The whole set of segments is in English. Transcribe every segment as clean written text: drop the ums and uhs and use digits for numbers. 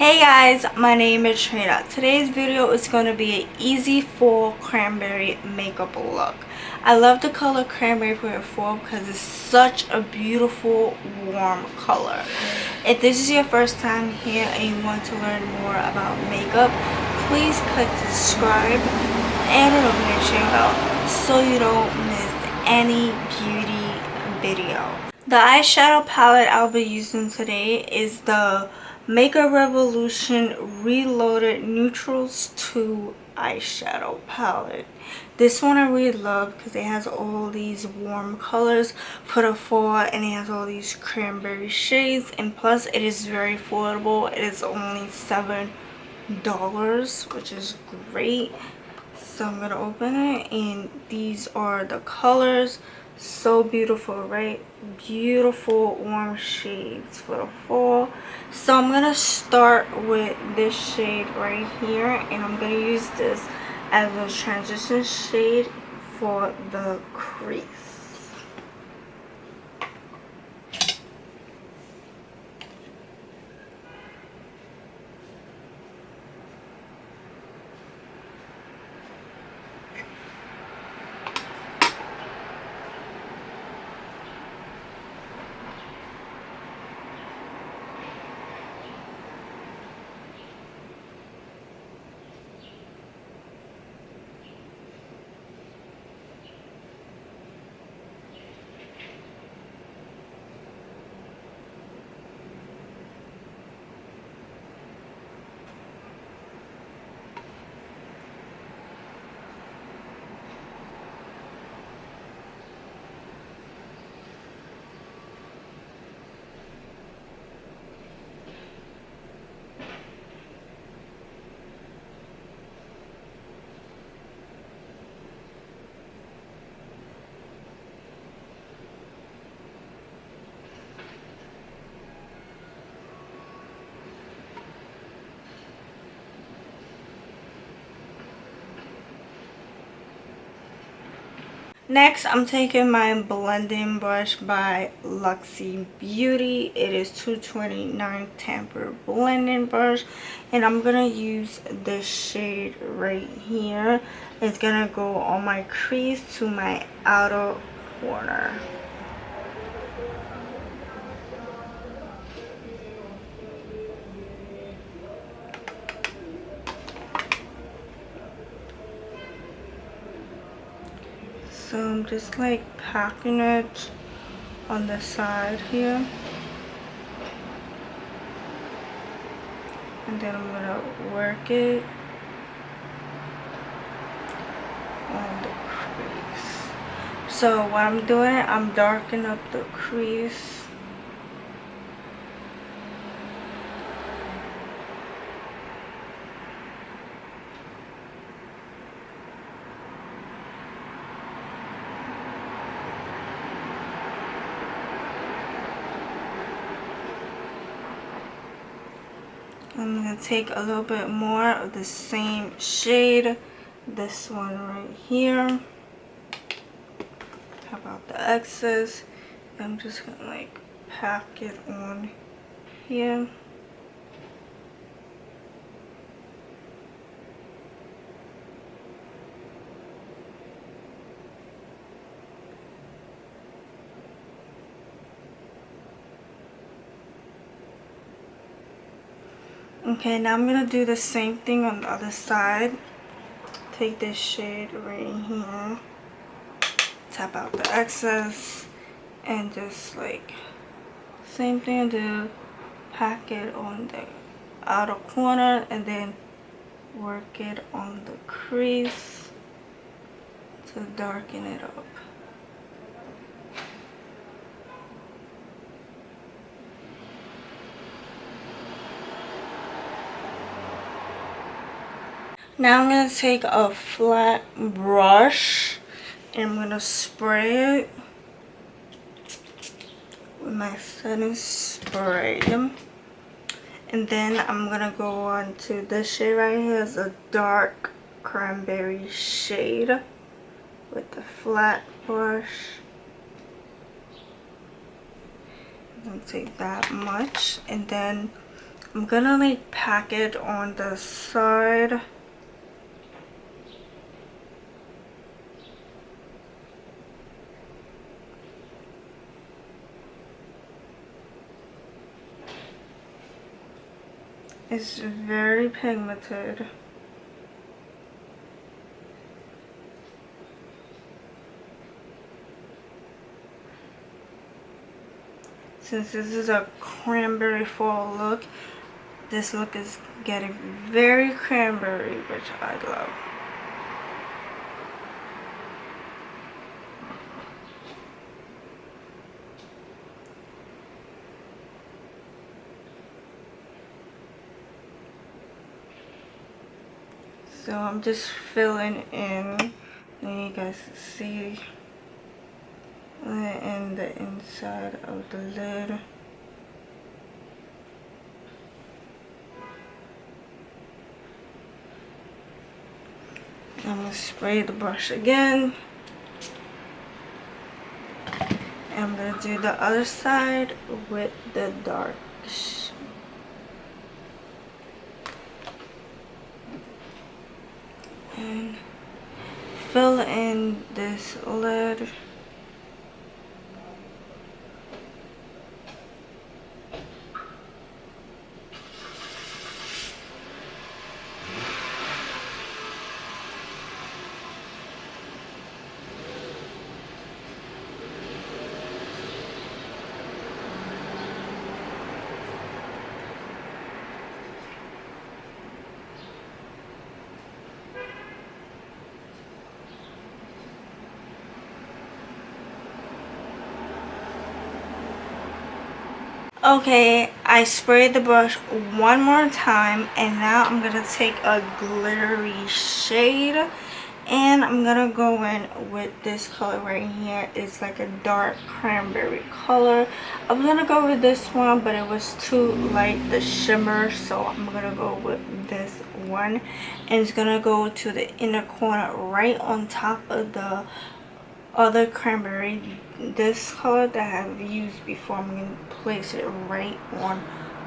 Hey guys, my name is Trina. Today's video is going to be an easy fall cranberry makeup look. I love the color cranberry for your fall because it's such a beautiful warm color. If this is your first time here and you want to learn more about makeup, please click subscribe and the notification bell so you don't miss any beauty video. The eyeshadow palette I'll be using today is the Makeup Revolution Reloaded Neutrals 2 eyeshadow palette. This one I really love because it has all these warm colors for the fall and it has all these cranberry shades, and plus it is very affordable. It is only $7, which is great. So I'm gonna open it and these are the colors. So beautiful, right? Beautiful warm shades for the fall. So I'm gonna start with this shade right here, and I'm gonna use this as a transition shade for the crease. Next, I'm taking my blending brush by Luxie Beauty. It is 229 Tamper blending brush, and I'm gonna use this shade right here. It's gonna go on my crease to my outer corner. So I'm just like packing it on the side here, and then I'm gonna work it on the crease. So what I'm doing, I'm darkening up the crease. I'm going to take a little bit more of the same shade, this one right here. How about the excess? I'm just going to like pack it on here. Okay, now I'm going to do the same thing on the other side. Take this shade right here, tap out the excess, and just like same thing, do pack it on the outer corner and then work it on the crease to darken it up. Now I'm going to take a flat brush and I'm going to spray it with my setting spray. And then I'm going to go on to this shade right here. It's a dark cranberry shade with the flat brush. I'm going to take that much, and then I'm gonna like pack it on the side. It's very pigmented. Since this is a cranberry fall look, this look is getting very cranberry, which I love. So I'm just filling in, and you guys see in the inside of the lid. I'm going to spray the brush again. And I'm going to do the other side with the darks. And fill in this lid. Okay, I sprayed the brush one more time, and now I'm going to take a glittery shade, and I'm going to go in with this color right here. It's like a dark cranberry color. I was going to go with this one, but it was too light, the shimmer, so I'm going to go with this one. And it's going to go to the inner corner right on top of the other cranberry. This color that I've used before, I'm going to place it right on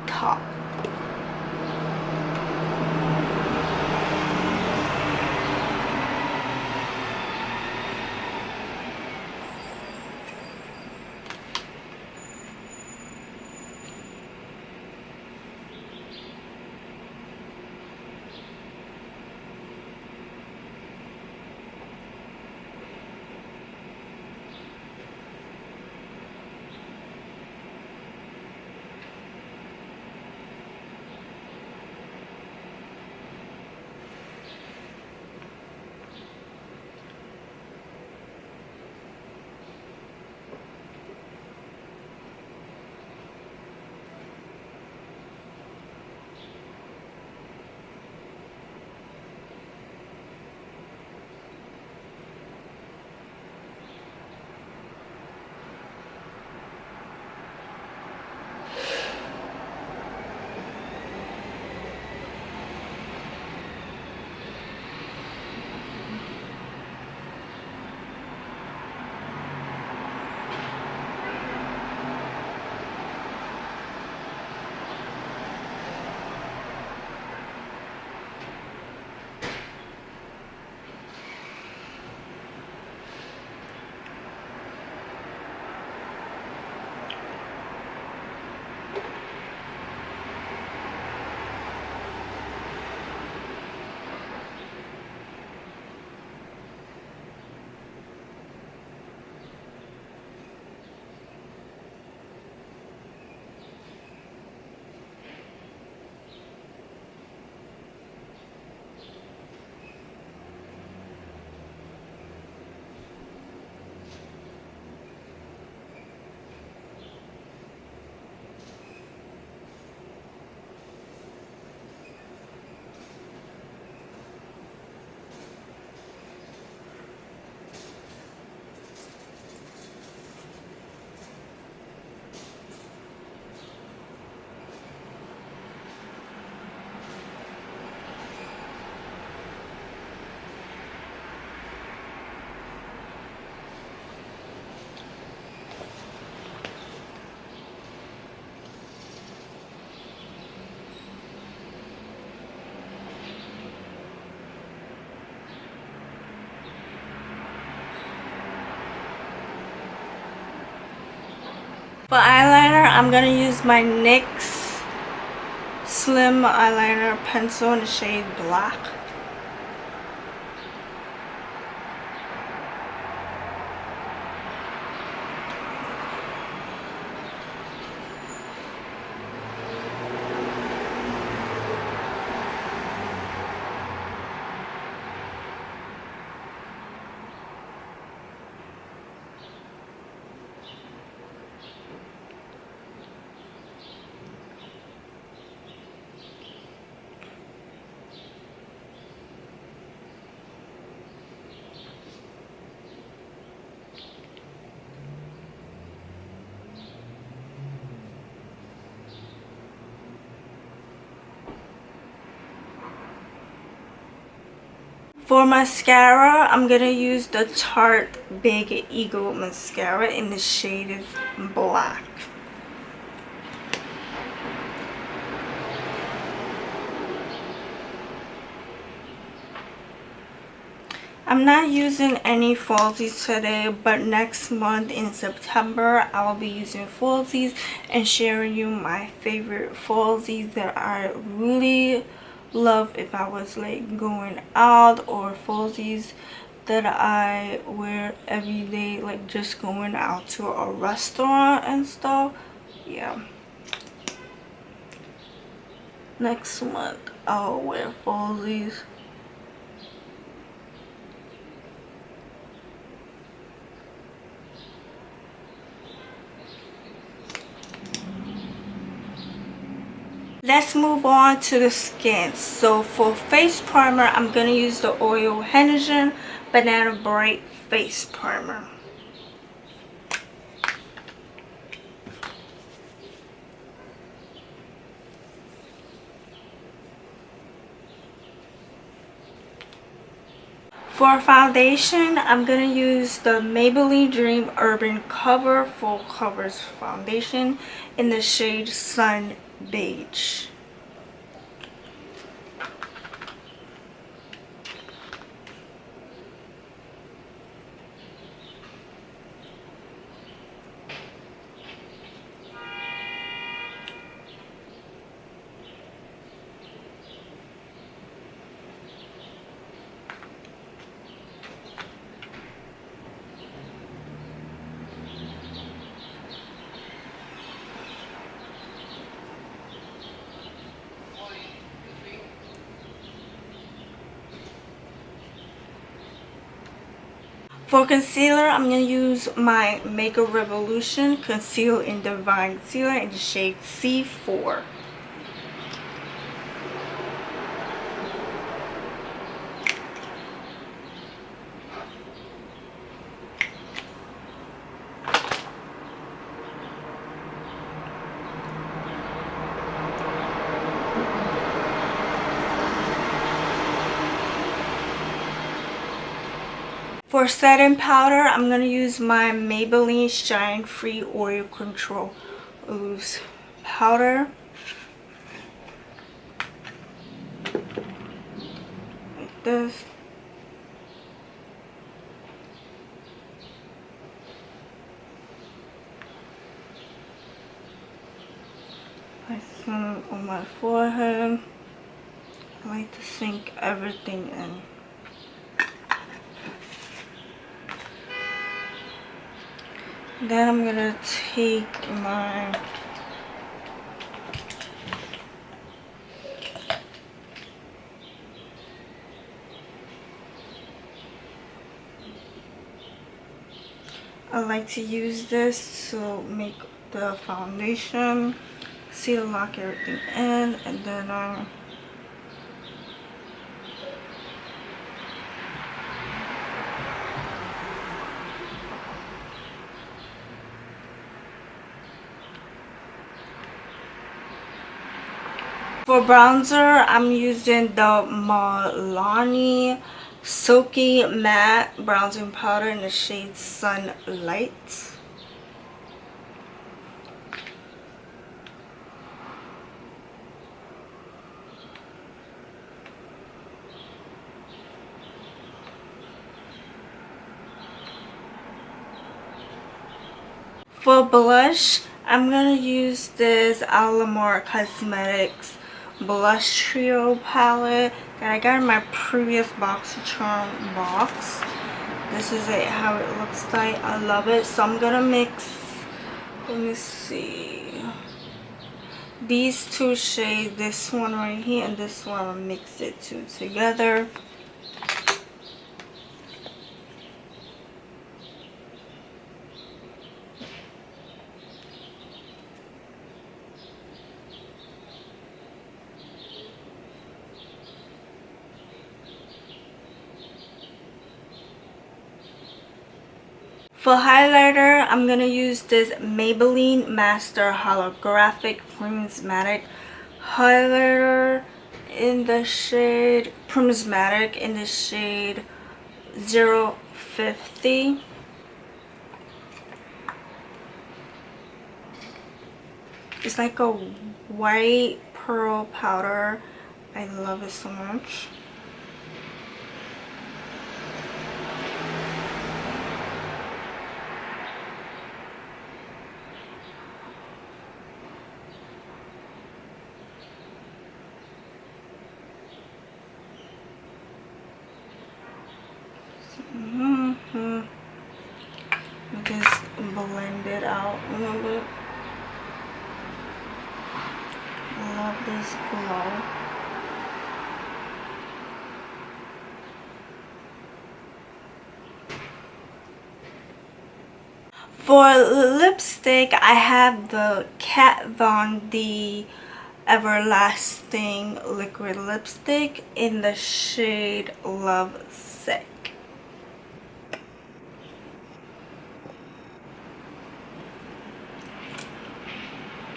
top. For eyeliner, I'm going to use my NYX Slim Eyeliner Pencil in the shade Black. For mascara, I'm going to use the Tarte Big Ego Mascara in the shade Black. I'm not using any falsies today, but next month in September, I'll be using falsies and sharing you my favorite falsies that I really love if I was like going out, or falsies that I wear every day, like just going out to a restaurant and stuff. Yeah, next month I'll wear falsies. Let's move on to the skin. So for face primer, I'm going to use the Oil Henderson Banana Bright Face Primer. For foundation, I'm going to use the Maybelline Dream Urban Cover Full Coverage Foundation in the shade Sun Beige. For concealer, I'm going to use my Makeup Revolution Conceal in Divine Concealer in the shade C4. For setting powder, I'm going to use my Maybelline Shine Free Oil Control Loose Powder. Like this. I some on my forehead. I like to sink everything in. Then I'm gonna take my I like to use this to make the foundation, seal lock everything in, and then for bronzer, I'm using the Milani Silky Matte Bronzing Powder in the shade Sunlight. For blush, I'm gonna use this Alamar Cosmetics Blush Trio palette that I got in my previous BoxyCharm box. This is how it looks like. I love it. So I'm gonna mix, let me see, these two shades, this one right here and this one. I'll mix it two together. For highlighter, I'm going to use this Maybelline Master Holographic Prismatic highlighter in the shade Prismatic in the shade 050. It's like a white pearl powder. I love it so much. Just blend it out a little bit. I love this glow. For lipstick, I have the Kat Von D Everlasting Liquid Lipstick in the shade Love Sick.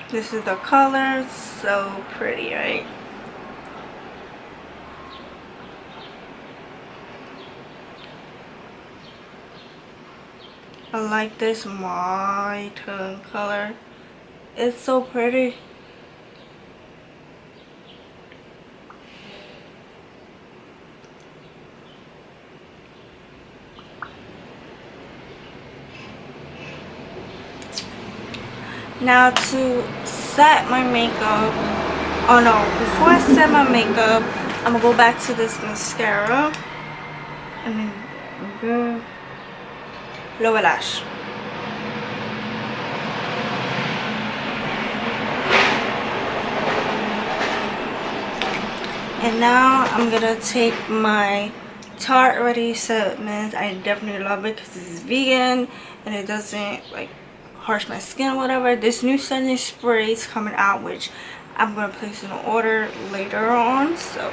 This is the color, so pretty, right? I like this my tone color. It's so pretty. Now to set my makeup, oh no, before I set my makeup, I'm gonna go back to this mascara and then lower lash. And now I'm gonna take my Tarte Ready Set Mist. I definitely love it because it's vegan and it doesn't like harsh my skin or whatever. This new setting spray is coming out, which I'm gonna place an order later on. So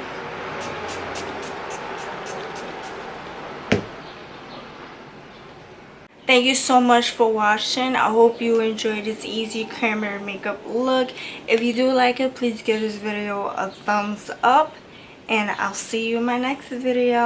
thank you so much for watching. I hope you enjoyed this easy cranberry makeup look. If you do like it, please give this video a thumbs up and I'll see you in my next video.